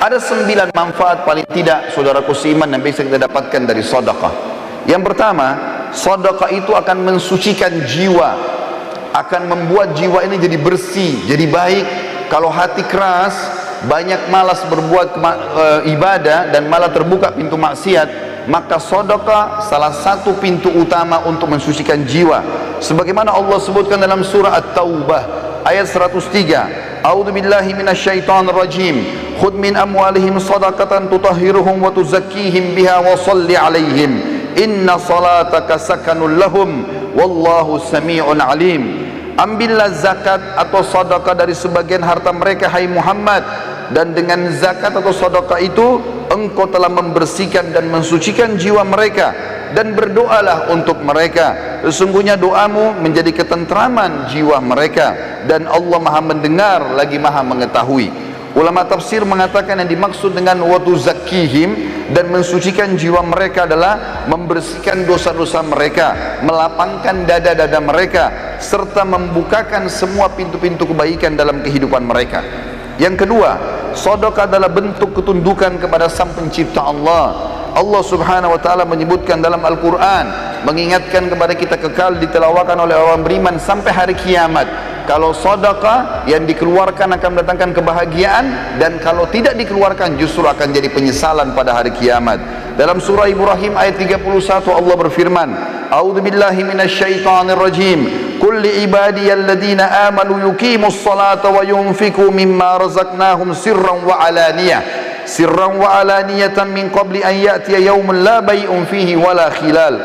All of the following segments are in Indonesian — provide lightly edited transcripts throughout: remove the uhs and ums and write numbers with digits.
Ada 9 manfaat paling tidak saudaraku seiman yang bisa kita dapatkan dari sedekah. Yang pertama, sedekah itu akan mensucikan jiwa, akan membuat jiwa ini jadi bersih, jadi baik. Kalau hati keras, banyak malas berbuat ibadah dan malah terbuka pintu maksiat, maka sedekah salah satu pintu utama untuk mensucikan jiwa. Sebagaimana Allah sebutkan dalam surah At-Taubah ayat 103, A'udzu billahi minasyaitonir rajim. Khudh min amwalihim shadaqatan tutahhiruhum wa tuzakkihim biha wa shalli 'alaihim. Inna salataka sakanul lahum wallahu sami'un 'alim. Ambillah zakat atau sedekah dari sebagian harta mereka, hai Muhammad, dan dengan zakat atau sedekah itu engkau telah membersihkan dan mensucikan jiwa mereka, dan berdoalah untuk mereka, sesungguhnya doamu menjadi ketentraman jiwa mereka, dan Allah maha mendengar lagi maha mengetahui. Ulama tafsir mengatakan yang dimaksud dengan watu zakihim dan mensucikan jiwa mereka adalah membersihkan dosa-dosa mereka, melapangkan dada-dada mereka, serta membukakan semua pintu-pintu kebaikan dalam kehidupan mereka. Yang kedua, sedekah adalah bentuk ketundukan kepada Sang Pencipta Allah. Allah Subhanahu wa taala menyebutkan dalam Al-Qur'an, mengingatkan kepada kita kekal ditelawakan oleh orang beriman sampai hari kiamat. Kalau sedekah yang dikeluarkan akan mendatangkan kebahagiaan, dan kalau tidak dikeluarkan justru akan jadi penyesalan pada hari kiamat. Dalam surah Ibrahim ayat 31 Allah berfirman, A'udzu billahi minasyaitonir rajim. Qul li ibadiyalladzina amanu yuqimus salata wa yunfiqu mimma razaqnahum sirran wa alaniyatan min qabli an ya'tiya yaumun la bay'un fihi wala khilal.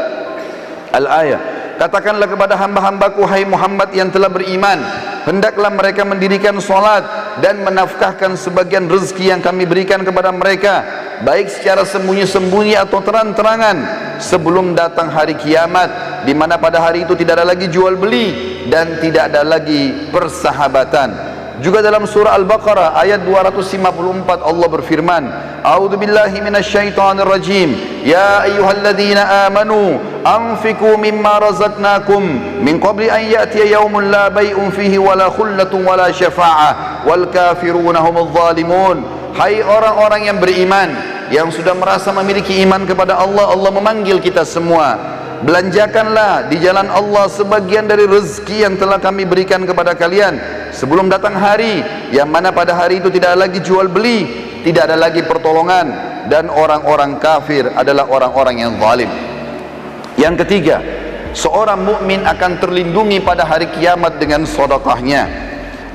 Al-ayah. Katakanlah kepada hamba-hambaku, hai Muhammad yang telah beriman, hendaklah mereka mendirikan solat dan menafkahkan sebagian rezeki yang kami berikan kepada mereka, baik secara sembunyi-sembunyi atau terang-terangan, sebelum datang hari kiamat, di mana pada hari itu tidak ada lagi jual beli dan tidak ada lagi persahabatan. Juga dalam surah Al-Baqarah ayat 254 Allah berfirman, A'udzu billahi minasyaitonir rajim. Ya ayyuhalladzina amanu anfiqu mimma razaqnakum min qabli an ya'tiya yaumun la bay'un fihi wala khullatun wala syafa'ah wal kafiruna humudz zalimun. Hai orang-orang yang beriman, yang sudah merasa memiliki iman kepada Allah, Allah memanggil kita semua, belanjakanlah di jalan Allah sebagian dari rezeki yang telah kami berikan kepada kalian sebelum datang hari yang mana pada hari itu tidak ada lagi jual beli, tidak ada lagi pertolongan, dan orang-orang kafir adalah orang-orang yang zalim. Yang ketiga, seorang mukmin akan terlindungi pada hari kiamat dengan sedekahnya.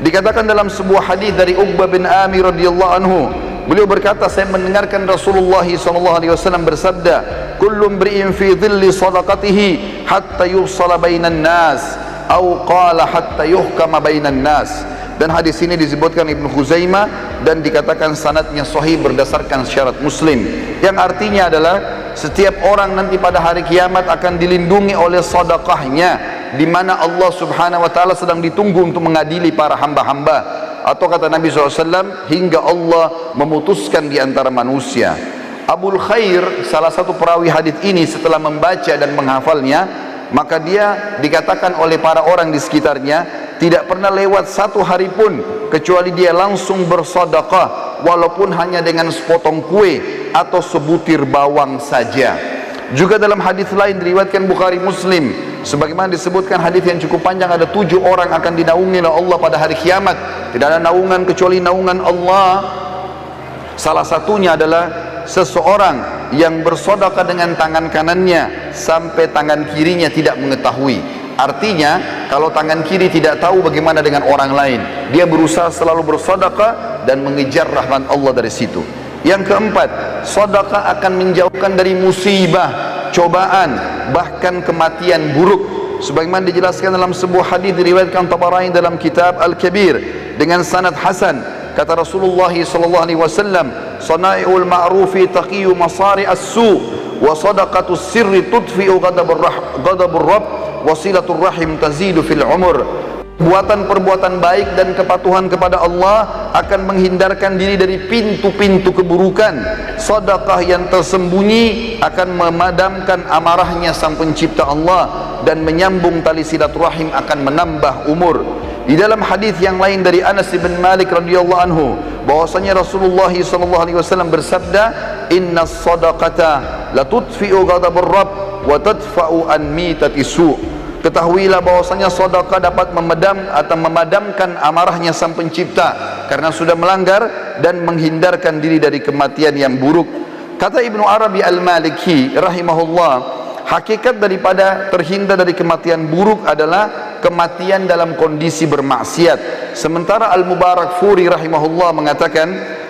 Dikatakan dalam sebuah hadis dari Uqbah bin Amir radhiyallahu anhu, beliau berkata, saya mendengarkan Rasulullah SAW bersabda, kullu imri'in fi dhilli sadaqatihi hatta yufsala bainan nas, atau qala hatta yuhkama bainan nas. Dan hadis ini disebutkan Ibnu Khuzaimah dan dikatakan sanadnya sahih berdasarkan syarat Muslim, yang artinya adalah setiap orang nanti pada hari kiamat akan dilindungi oleh sedekahnya, di mana Allah Subhanahu wa taala sedang ditunggu untuk mengadili para hamba-hamba, atau kata Nabi SAW, hingga Allah memutuskan di antara manusia. Abul Khair, salah satu perawi hadis ini, setelah membaca dan menghafalnya, maka dia dikatakan oleh para orang di sekitarnya, tidak pernah lewat satu hari pun kecuali dia langsung bersedekah, walaupun hanya dengan sepotong kue atau sebutir bawang saja. Juga dalam hadis lain diriwayatkan Bukhari Muslim, sebagaimana disebutkan hadis yang cukup panjang, ada 7 orang akan dinaungi oleh Allah pada hari kiamat. Tidak ada naungan kecuali naungan Allah. Salah satunya adalah seseorang yang bersedekah dengan tangan kanannya sampai tangan kirinya tidak mengetahui. Artinya kalau tangan kiri tidak tahu, bagaimana dengan orang lain? Dia berusaha selalu bersedekah dan mengejar rahmat Allah dari situ. Yang keempat, sedekah akan menjauhkan dari musibah, cobaan, bahkan kematian buruk. Sebagaimana dijelaskan dalam sebuah hadis diriwayatkan Tabarani dalam kitab Al-Kabir dengan sanad hasan, kata Rasulullah SAW, sana'iul ma'rufi taqiyu masari as-su, wa sadaqatus sirri tudfi'u ghadabur rabb, wasilatul rahim tazidu fil umur. Perbuatan baik dan kepatuhan kepada Allah akan menghindarkan diri dari pintu-pintu keburukan. Sedekah yang tersembunyi akan memadamkan amarahnya Sang Pencipta Allah, dan menyambung tali silaturahim akan menambah umur. Di dalam hadis yang lain dari Anas bin Malik radhiyallahu anhu, bahwasanya Rasulullah sallallahu alaihi wasallam bersabda, "Innas sadaqata la tudfi'u ghadabur rabb wa tadfa'u an mitati su'." Ketahuilah bahwasanya sedekah dapat memadamkan amarahnya Sang Pencipta karena sudah melanggar dan menghindarkan diri dari kematian yang buruk. Kata Ibnu Arabi Al-Maliki rahimahullah, hakikat daripada terhindar dari kematian buruk adalah kematian dalam kondisi bermaksiat. Sementara Al-Mubarakfuri rahimahullah mengatakan,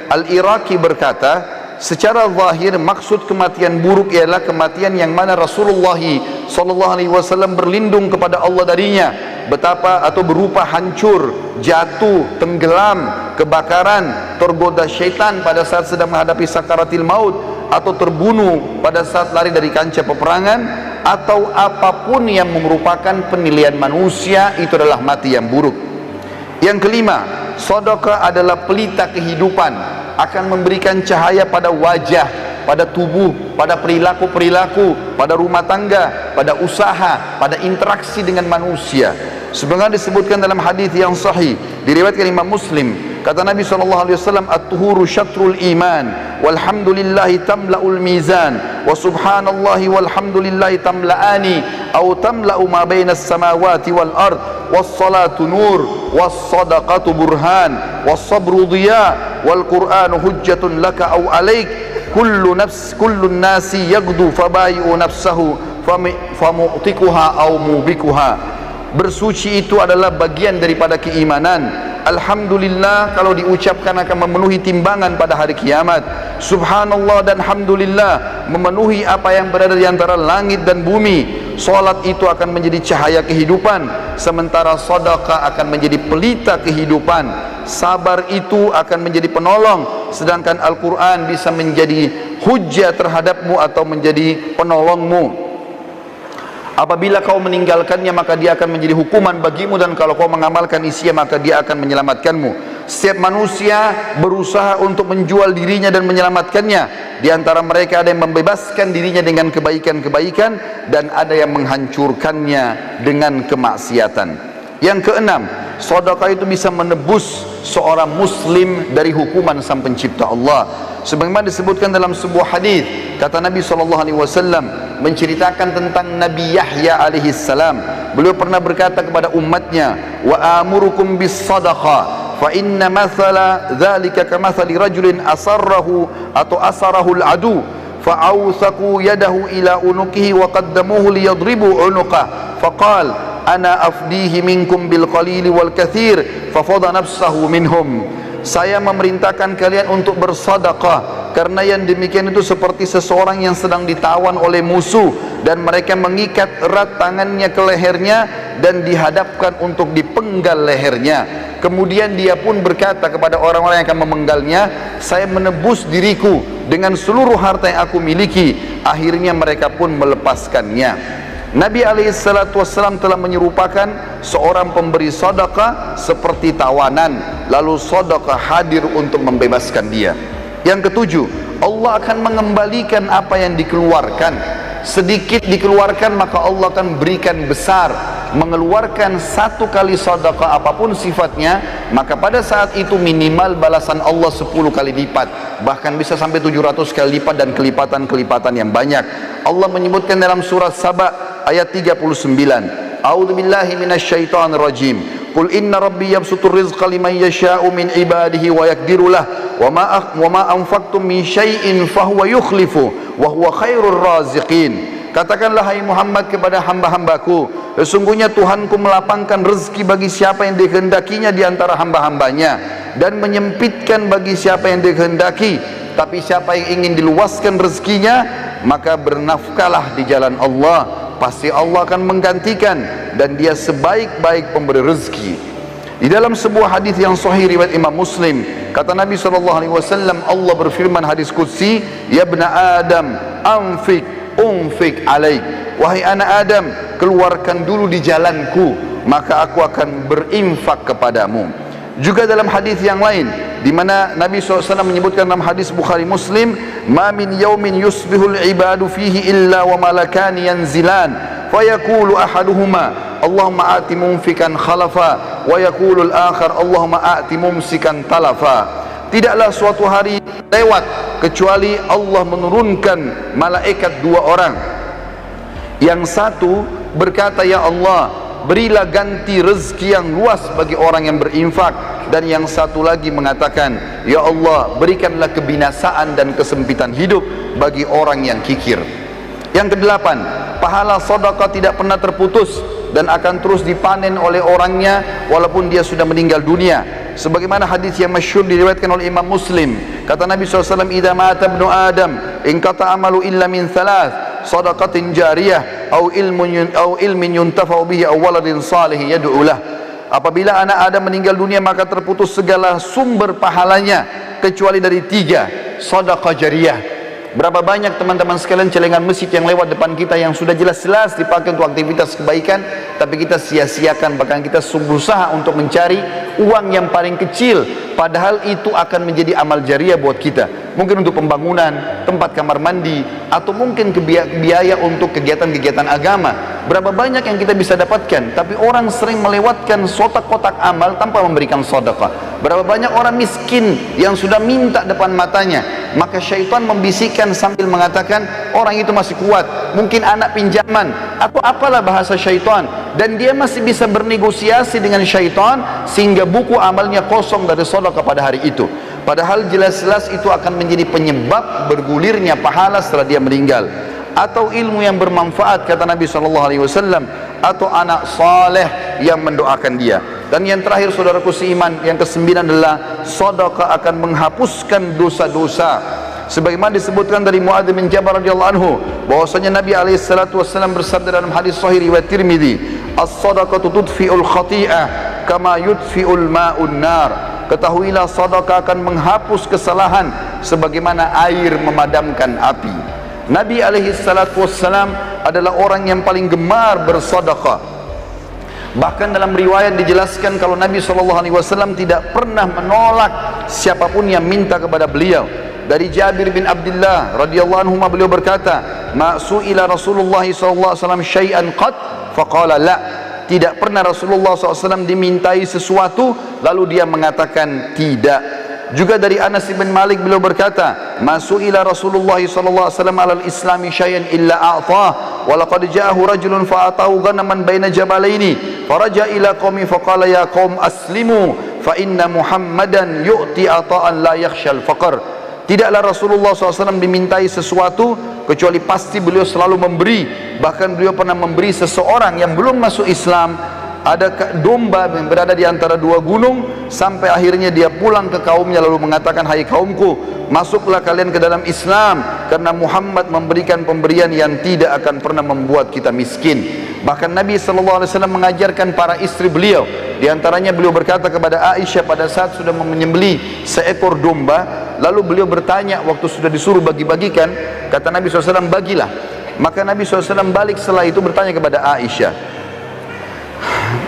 Al-Iraqi berkata, secara zahir maksud kematian buruk ialah kematian yang mana Rasulullah sallallahu alaihi wasallam berlindung kepada Allah darinya, betapa atau berupa hancur, jatuh, tenggelam, kebakaran, tergoda syaitan pada saat sedang menghadapi sakaratil maut, atau terbunuh pada saat lari dari kancah peperangan, atau apapun yang merupakan penilaian manusia, itu adalah mati yang buruk. Yang kelima, sedekah adalah pelita kehidupan, akan memberikan cahaya pada wajah, pada tubuh, pada perilaku-perilaku, pada rumah tangga, pada usaha, pada interaksi dengan manusia. Sebagaimana disebutkan dalam hadis yang sahih diriwayatkan Imam Muslim, kata Nabi SAW, at-tuhuru syatrul iman, walhamdulillahi tamla'ul mizan, wa subhanallahi walhamdulillahi tamla'ani, atau tamla'u ma bainas samawati wal ard, was-salatu nur, was-sadaqatu burhan, was-sabru dhiya, wal-qur'anu hujjatun laka aw alaik, kullu nasi yaghdu fabayu nafsahu famu'tikuha aw mubikuha. Bersuci itu adalah bagian daripada keimanan. Alhamdulillah kalau diucapkan akan memenuhi timbangan pada hari kiamat. Subhanallah dan Alhamdulillah memenuhi apa yang berada di antara langit dan bumi. Salat itu akan menjadi cahaya kehidupan, sementara sedekah akan menjadi pelita kehidupan. Sabar itu akan menjadi penolong, sedangkan Al-Quran bisa menjadi hujjah terhadapmu atau menjadi penolongmu. Apabila kau meninggalkannya maka dia akan menjadi hukuman bagimu, dan kalau kau mengamalkan isinya maka dia akan menyelamatkanmu. Setiap manusia berusaha untuk menjual dirinya dan menyelamatkannya. Di antara mereka ada yang membebaskan dirinya dengan kebaikan-kebaikan, dan ada yang menghancurkannya dengan kemaksiatan. Yang keenam, sedekah itu bisa menebus seorang muslim dari hukuman Sang Pencipta Allah. Sebagaimana disebutkan dalam sebuah hadis, kata Nabi SAW menceritakan tentang Nabi Yahya alaihi salam. Beliau pernah berkata kepada umatnya, wa amurukum bis sadaqah fa inna mathala dzalika kamathali rajulin asarrahu atau asarahu al-adu fa awsaqu yadahu ila unukihi wa qaddamuhu liyadribu unuqah faqal ana afdihi minkum bil qalili wal kathir fafada nafsahu minhum. Saya memerintahkan kalian untuk bersedekah, karena yang demikian itu seperti seseorang yang sedang ditawan oleh musuh dan mereka mengikat erat tangannya ke lehernya dan dihadapkan untuk dipenggal lehernya. Kemudian dia pun berkata kepada orang-orang yang akan memenggalnya, saya menebus diriku dengan seluruh harta yang aku miliki. Akhirnya mereka pun melepaskannya. Nabi SAW telah menyerupakan seorang pemberi sedekah seperti tawanan, lalu sedekah hadir untuk membebaskan dia. Yang ketujuh, Allah akan mengembalikan apa yang dikeluarkan. Sedikit dikeluarkan maka Allah akan berikan besar. Mengeluarkan satu kali sedekah apapun sifatnya, maka pada saat itu minimal balasan Allah 10 kali lipat, bahkan bisa sampai 700 kali lipat dan kelipatan-kelipatan yang banyak. Allah menyebutkan dalam surat Saba ayat 39, A'udzubillahi minasyaitonir rajim. Qul inna rabbi yabsutur rizqa liman yasha'u min ibadihi wa yaqdiru lah wa ma anfaqtum min syai'in fahuwa yukhlifu wa huwa khairur raziqin. Katakanlah hai Muhammad kepada hamba-hambaku, sesungguhnya Tuhanku melapangkan rezeki bagi siapa yang dikehendakinya di antara hamba-hambanya, dan menyempitkan bagi siapa yang dikehendaki. Tapi siapa yang ingin diluaskan rezekinya, maka bernafkahlah di jalan Allah, pasti Allah akan menggantikan, dan dia sebaik-baik pemberi rezeki. Di dalam sebuah hadis yang sahih riwayat Imam Muslim, kata Nabi SAW, Allah berfirman hadis qudsi, ya ibna Adam anfik unfik alaik, wahai anak Adam, keluarkan dulu di jalanku, maka aku akan berinfak kepadamu. Juga dalam hadis yang lain, di mana Nabi SAW menyebutkan dalam hadis Bukhari Muslim, ma min yaumin yusbihul ibadu fihi illa wa malakani yanzilan fayaqulu ahaduhuma Allahumma ati munfikan khalafa wa yaqulul akhar Allahumma a'ti mumsikan talafa. Tidaklah suatu hari lewat kecuali Allah menurunkan malaikat dua orang. Yang satu berkata, ya Allah, berilah ganti rezeki yang luas bagi orang yang berinfak. Dan yang satu lagi mengatakan, ya Allah, berikanlah kebinasaan dan kesempitan hidup bagi orang yang kikir. Yang kedelapan, pahala sedekah tidak pernah terputus dan akan terus dipanen oleh orangnya walaupun dia sudah meninggal dunia. Sebagaimana hadis yang masyhur diriwayatkan oleh Imam Muslim, kata Nabi SAW, idza mata ibnu Adam inqata amalu illa min thalath, sadaqatin jariyah au ilmin yuntafa'u bihi aw waladin salih yad'u lah. Apabila anak Adam meninggal dunia maka terputus segala sumber pahalanya kecuali dari tiga, sedekah jariyah. Berapa banyak teman-teman sekalian celengan masjid yang lewat depan kita yang sudah jelas-jelas dipakai untuk aktivitas kebaikan, tapi kita sia-siakan, bahkan kita berusaha untuk mencari uang yang paling kecil, padahal itu akan menjadi amal jariah buat kita. Mungkin untuk pembangunan tempat kamar mandi, atau mungkin biaya untuk kegiatan-kegiatan agama. Berapa banyak yang kita bisa dapatkan, tapi orang sering melewatkan kotak-kotak amal tanpa memberikan sedekah. Berapa banyak orang miskin yang sudah minta depan matanya, maka syaitan membisikkan sambil mengatakan orang itu masih kuat, mungkin anak pinjaman atau apalah bahasa syaitan, dan dia masih bisa bernegosiasi dengan syaitan sehingga buku amalnya kosong dari sedekah pada hari itu. Padahal jelas-jelas itu akan menjadi penyebab bergulirnya pahala setelah dia meninggal. Atau ilmu yang bermanfaat, kata Nabi SAW, atau anak saleh yang mendoakan dia. Dan yang terakhir, saudaraku seiman, yang kesembilan adalah sedekah akan menghapuskan dosa-dosa. Sebagaimana disebutkan dari Muadz bin Jabal radhiyallahu anhu, bahwasanya Nabi SAW bersabda dalam hadis sahih riwayat Tirmidzi, as-sadaqatu tudfi'ul khati'ah kama yudfi'ul ma'un nar. Ketahuilah sedekah akan menghapus kesalahan sebagaimana air memadamkan api. Nabi SAW adalah orang yang paling gemar bersedekah. Bahkan dalam riwayat dijelaskan kalau Nabi SAW tidak pernah menolak siapapun yang minta kepada beliau. Dari Jabir bin Abdullah radhiyallahu anhu, beliau berkata, ma su'ila Rasulullah SAW syai'an qad faqala la. Tidak pernah Rasulullah SAW dimintai sesuatu lalu dia mengatakan tidak. Juga dari Anas bin Malik beliau berkata, ma su'ila Rasulullah SAW alal islami syai'an illa a'tah, wa laqad ja'ahu rajulun fa'atahu ghanaman baina jabalaini faraja ila qaumi faqala ya qaum aslimu fa inna Muhammadan yu'ti ata'an la yakhshal faqr. Tidaklah Rasulullah SAW dimintai sesuatu kecuali pasti beliau selalu memberi. Bahkan beliau pernah memberi seseorang yang belum masuk Islam ada domba yang berada di antara dua gunung, sampai akhirnya dia pulang ke kaumnya lalu mengatakan, hai kaumku, masuklah kalian ke dalam Islam karena Muhammad memberikan pemberian yang tidak akan pernah membuat kita miskin. Bahkan Nabi SAW mengajarkan para istri beliau, di antaranya beliau berkata kepada Aisyah pada saat sudah menyembelih seekor domba, lalu beliau bertanya waktu sudah disuruh bagi-bagikan, kata Nabi SAW, bagilah. Maka Nabi SAW balik setelah itu bertanya kepada Aisyah,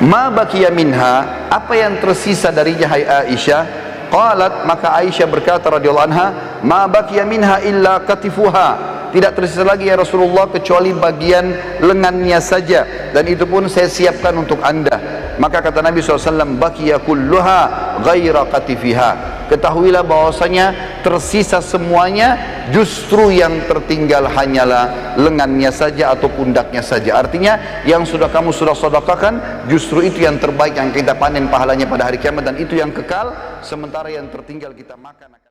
ma baqiya minha, apa yang tersisa darinya hai Aisyah? Qalat, maka Aisyah berkata radhiyallahu anha, ma baqiya minha illa katifuha, tidak tersisa lagi ya Rasulullah kecuali bagian lengannya saja, dan itu pun saya siapkan untuk anda. Maka kata Nabi SAW, baqiya kulluha ghaira katifiha, ketahuilah bahwasanya tersisa semuanya, justru yang tertinggal hanyalah lengannya saja atau pundaknya saja. Artinya yang sudah kamu sedekahkan justru itu yang terbaik yang kita panen pahalanya pada hari kiamat, dan itu yang kekal, sementara yang tertinggal kita makan.